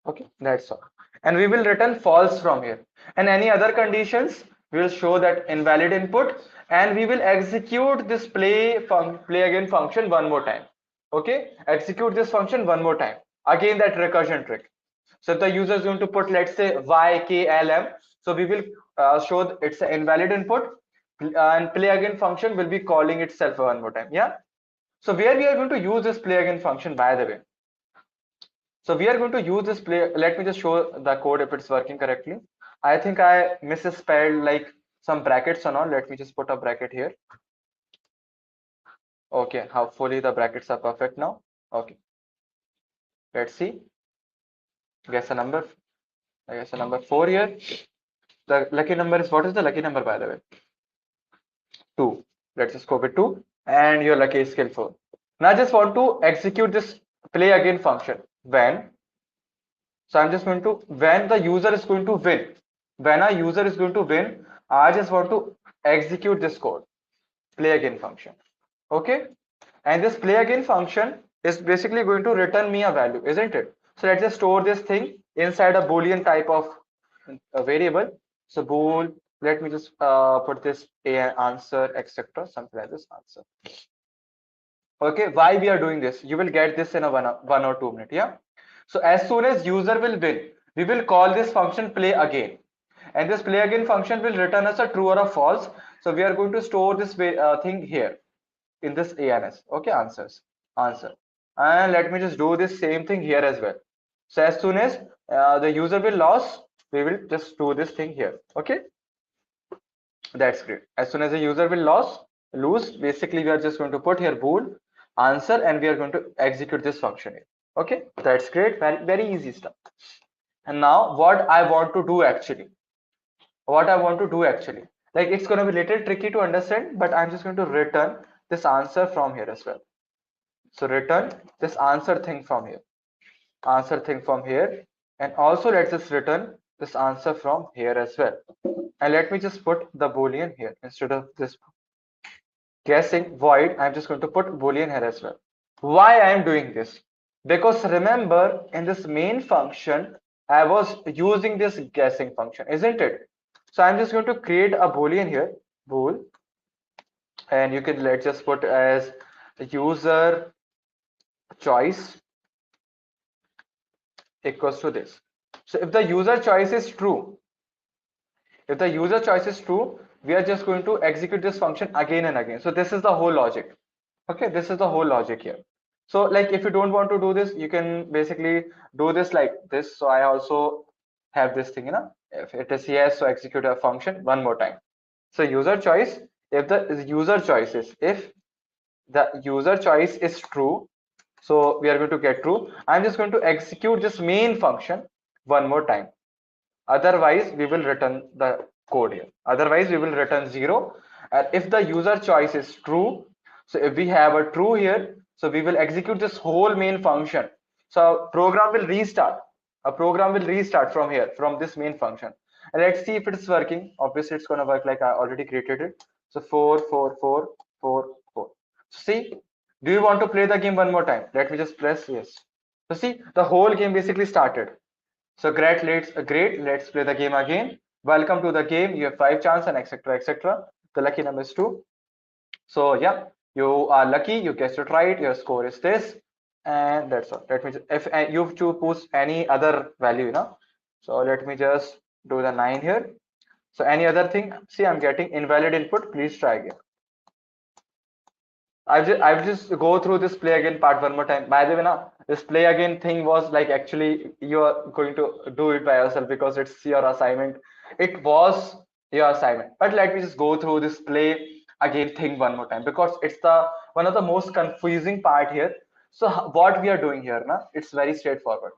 Okay, that's all. And we will return false from here. And any other conditions, we will show that invalid input, and we will execute this play again function one more time. Okay, execute this function one more time. Again, that recursion trick. So if the user is going to put, let's say, YKLM, so we will show it's an invalid input, and play again function will be calling itself one more time. Yeah. So where we are going to use this play again function, by the way. So we are going to use this play. Let me just show the code if it's working correctly. I think I misspelled like some brackets or not. Let me just put a bracket here. Okay, hopefully the brackets are perfect now. Okay, let's see. Guess a number. I guess a number 4 here. The lucky number is, what is the lucky number, by the way? 2. Let's just go with 2. And your lucky is skill 4. Now I just want to execute this play again function. When So I'm just going to, when the user is going to win, when a user is going to win, I just want to execute this code, play again function. Okay, and this play again function is basically going to return me a value, isn't it? So let's just store this thing inside a boolean type of variable. So bool, let me just put this a answer, etc., something like this answer. Okay, why we are doing this, you will get this in a one or 2 minutes. Yeah, so as soon as user will win, we will call this function play again, and this play again function will return us a true or a false. So we are going to store this thing here in this ans. Okay, answer, and let me just do this same thing here as well. So as soon as the user will lose, we will just do this thing here. Okay, that's great. As soon as the user will lose, basically we are just going to put here bool answer, and we are going to execute this function here. Okay, that's great. Very, very easy stuff. And now what I want to do actually, like it's going to be a little tricky to understand, but I'm just going to return this answer from here as well. So return this answer thing from here, and also let's just return this answer from here as well. And let me just put the boolean here instead of this guessing void. I'm just going to put boolean here as well. Why I am doing this? Because remember, in this main function I was using this guessing function, isn't it? So I'm just going to create a boolean here, bool, and you can, let's just put as user choice equals to this. So if the user choice is true, we are just going to execute this function again and again. So this is the whole logic. Okay, this is the whole logic here. So like if you don't want to do this, you can basically do this like this. So I also have this thing, if it is yes, so execute a function one more time. So user choice, if the user choice is true, so we are going to get true. I'm just going to execute this main function one more time. Otherwise we will return the code here. Otherwise we will return 0. And if the user choice is true, so if we have a true here, so we will execute this whole main function. So program will restart. A program will restart from here, from this main function. And let's see if it's working. Obviously it's going to work like I already created it. So 4 4 4 4 4. See, do you want to play the game one more time? Let me just press yes. So see, the whole game basically started. So great, let's play the game again. Welcome to the game. You have 5 chances and etc, etc. The lucky number is 2. So yeah, you are lucky. You guessed it right. Your score is this, and that's all. Let me just, if you have to push any other value, So let me just do the 9 here. So any other thing? See, I'm getting invalid input. Please try again. I'll just go through this play again part one more time. By the way, now this play again thing was like actually you are going to do it by yourself because it's your assignment. It was your assignment, but let me just go through this play again thing one more time because it's the one of the most confusing part here. So what we are doing here, it's very straightforward.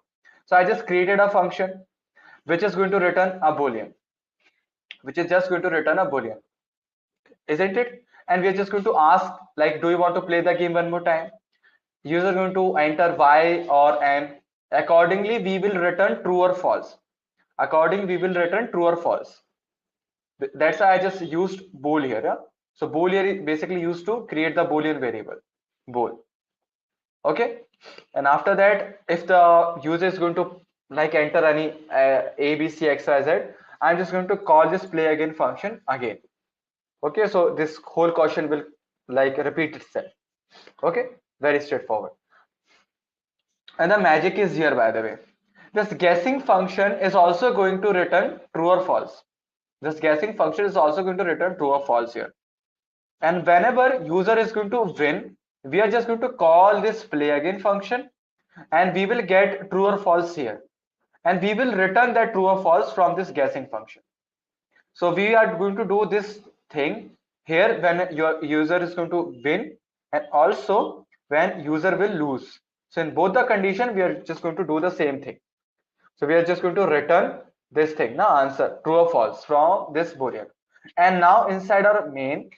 So I just created a function which is going to return a boolean, isn't it? And we are just going to ask like, do you want to play the game one more time? User going to enter y or n. Accordingly we will return true or false. That's why I just used bool here. Yeah? So bool here is basically used to create the boolean variable bool. Okay, and after that if the user is going to like enter any a b c x y z, I'm just going to call this play again function again. Okay, so this whole question will like repeat itself. Okay, very straightforward. And the magic is here, by the way. This guessing function is also going to return true or false. Here. And whenever user is going to win, we are just going to call this play again function, and we will get true or false here. And we will return that true or false from this guessing function. So we are going to do this thing here when your user is going to win, and also when user will lose. So in both the condition, we are just going to do the same thing. So we are just going to return this thing, answer true or false from this boolean. And now inside our main,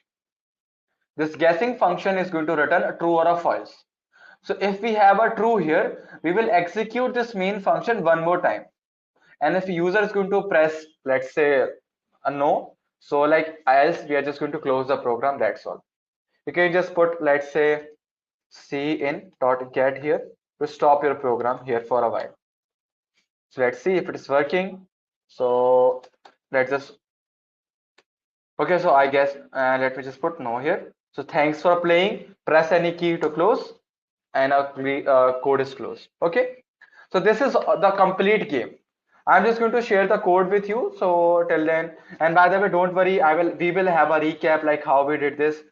this guessing function is going to return a true or a false. So if we have a true here, we will execute this main function one more time. And if user is going to press, let's say, a no, so like else we are just going to close the program. That's all. You can just put, let's say, cin.get here to stop your program here for a while. So let's see if it is working. So let's just, okay, so I guess let me just put no here. So thanks for playing. Press any key to close, and our code is closed. Okay, so this is the complete game. I'm just going to share the code with you. So till then, and by the way, don't worry, we will have a recap like how we did this.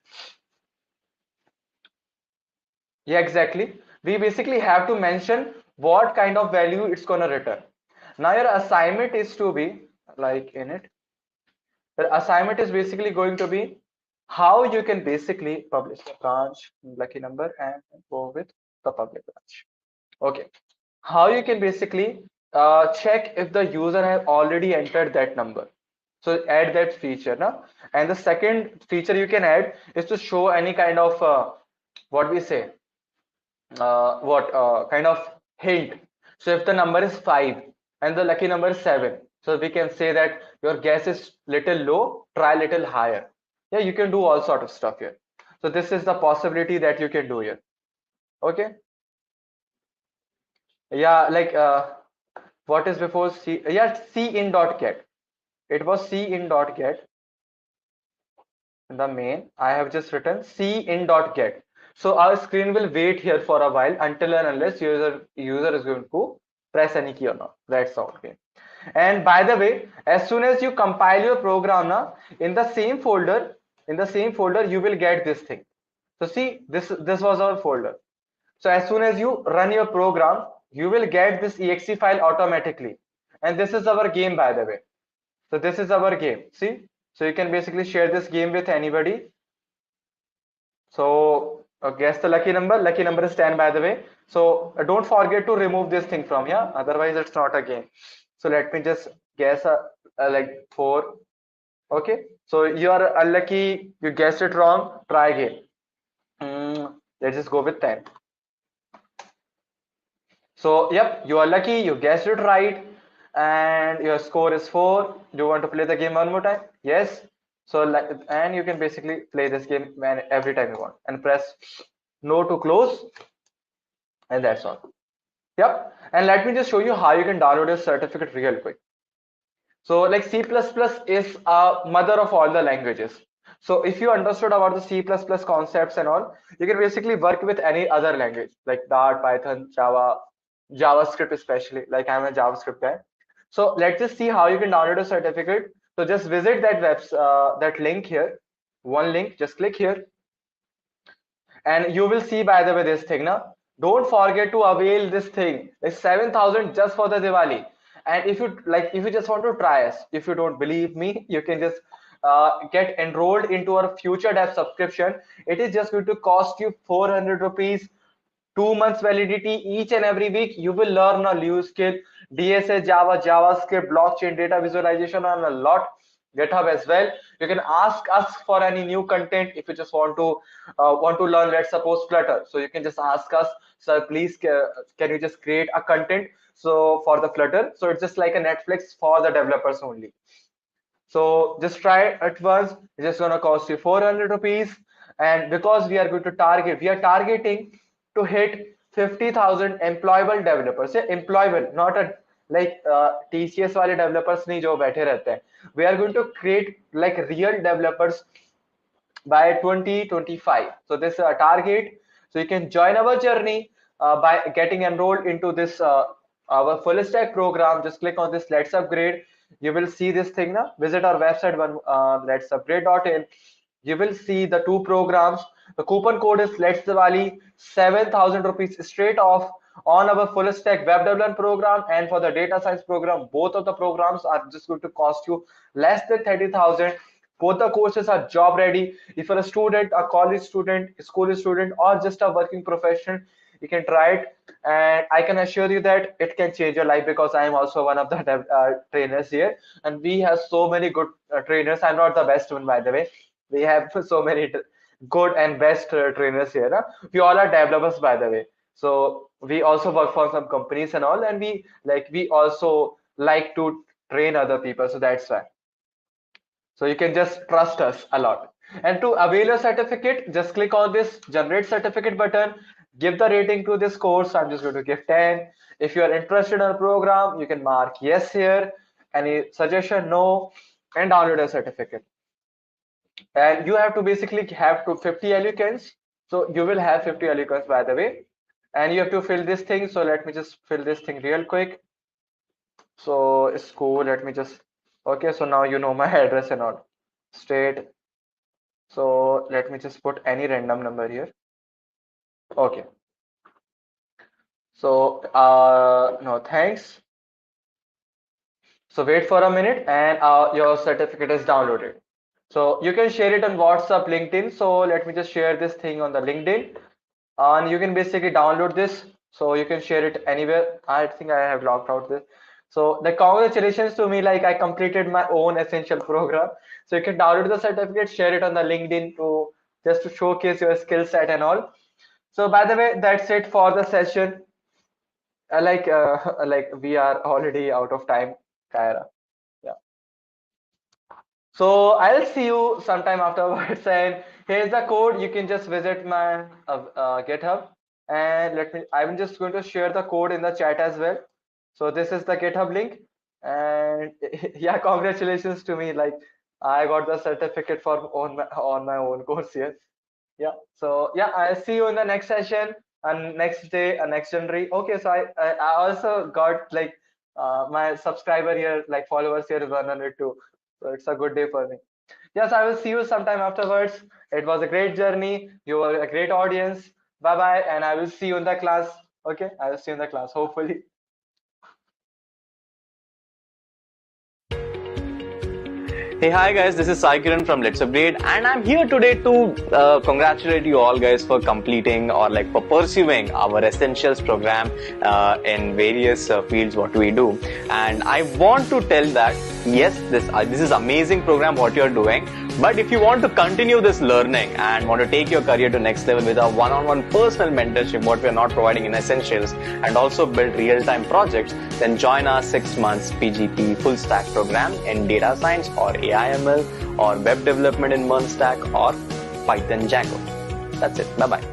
Yeah, exactly. We basically have to mention what kind of value it's gonna return. Now your assignment is to be like in it. The assignment is basically going to be how you can basically publish the branch lucky number and go with the public branch. Okay, how you can basically check if the user has already entered that number. So add that feature now. And the second feature you can add is to show any kind of what we say what kind of hint. So if the number is 5 and the lucky number is 7, so we can say that your guess is little low, try little higher. Yeah, you can do all sort of stuff here. So this is the possibility that you can do here. Okay, yeah, like what is before c, yeah, c in dot get, it was c in dot get. In the main I have just written c in dot get. So our screen will wait here for a while until and unless user is going to press any key or not. That's all. Okay. And by the way, as soon as you compile your program now, in the same folder you will get this thing. So see, this was our folder. So as soon as you run your program, you will get this exe file automatically. And this is our game, by the way. So this is our game. See, so you can basically share this game with anybody. So guess the lucky number. Lucky number is 10, by the way. So don't forget to remove this thing from here. Otherwise, it's not a game. So let me just guess like 4. Okay. So you are unlucky. You guessed it wrong. Try again. Let's just go with 10. So yep, you are lucky. You guessed it right, and your score is 4. Do you want to play the game one more time? Yes. So like, and you can basically play this game every time you want, and press no to close, and that's all. Yep. And let me just show you how you can download your certificate real quick. So like C++ is a mother of all the languages. So if you understood about the C++ concepts and all, you can basically work with any other language like Dart, Python, Java, JavaScript especially. Like I'm a JavaScript guy. So let's just see how you can download a certificate. So just visit that that link here. One link, just click here, and you will see, by the way, this thing now. Don't forget to avail this thing. It's 7,000 just for the Diwali. And if you like, if you just want to try us, if you don't believe me, you can just get enrolled into our future dev subscription. It is just going to cost you 400 rupees, 2 months validity. Each and every week you will learn a new skill: DSS, Java, JavaScript, blockchain, data visualization, and a lot. GitHub as well. You can ask us for any new content if you just want to learn, let's suppose, Flutter. So you can just ask us, sir, please can you just create a content so for the Flutter. So it's just like a Netflix for the developers only. So just try it at once. It's just gonna cost you 400 rupees. And because we are targeting to hit 50,000 employable developers. Yeah, employable, not a like TCS वाले developers नहीं जो बैठे रहते हैं. We are going to create like real developers by 2025. So this is a target. So you can join our journey by getting enrolled into this our full stack program. Just click on this Let's Upgrade. You will see this thing now. Visit our website letsupgrade.in. You will see the two programs. The coupon code is Let's Diwali, 7,000 rupees straight off on our full stack web development program, and for the data science program. Both of the programs are just going to cost you less than 30,000. Both the courses are job ready. If you're a student, a college student, a school student, or just a working professional, you can try it, and I can assure you that it can change your life, because I am also one of the trainers here, and we have so many good trainers. I'm not the best one, by the way. We have so many good and best trainers here. Huh? We all are developers, by the way. So we also work for some companies and all, and we also like to train other people. So that's why. So you can just trust us a lot. And to avail your certificate, just click on this generate certificate button, give the rating to this course. I'm just going to give 10. If you are interested in a program, you can mark yes here. Any suggestion, no, and download a certificate. And you have to basically have to 50 applicants. So you will have 50 applicants, by the way. And you have to fill this thing. So let me just fill this thing real quick. So school, let me just, okay, so now you know my address and all. State. So let me just put any random number here. Okay. So no thanks. So wait for a minute and your certificate is downloaded. So you can share it on WhatsApp, LinkedIn. So let me just share this thing on the LinkedIn, and you can basically download this. So you can share it anywhere. I think I have logged out this. So the congratulations to me, like I completed my own essential program. So you can download the certificate, share it on the LinkedIn to just to showcase your skill set and all. So by the way, that's it for the session. Like we are already out of time, Kyra. Yeah. So I'll see you sometime afterwards. And here's the code. You can just visit my GitHub, and I'm just going to share the code in the chat as well. So this is the GitHub link, and yeah, congratulations to me. Like I got the certificate for on my own course here. Yeah. So yeah, I'll see you in the next session and next day and next January. Okay. So I also got like my subscriber here, like followers here is 102. So it's a good day for me. Yes, I will see you sometime afterwards. It was a great journey. You were a great audience. Bye bye, and I will see you in the class. Okay, I will see you in the class, hopefully. Hey, hi guys, this is Sai Kiran from LetsUpgrade, and I'm here today to congratulate you all guys for completing or like for pursuing our Essentials program in various fields what we do. And I want to tell that yes, this is amazing program what you're doing, but if you want to continue this learning and want to take your career to next level with a one-on-one personal mentorship what we are not providing in Essentials and also build real-time projects, then join our 6 months PGP full stack program in data science or AI/ML or web development in MERN stack or Python Django. That's it. Bye-bye.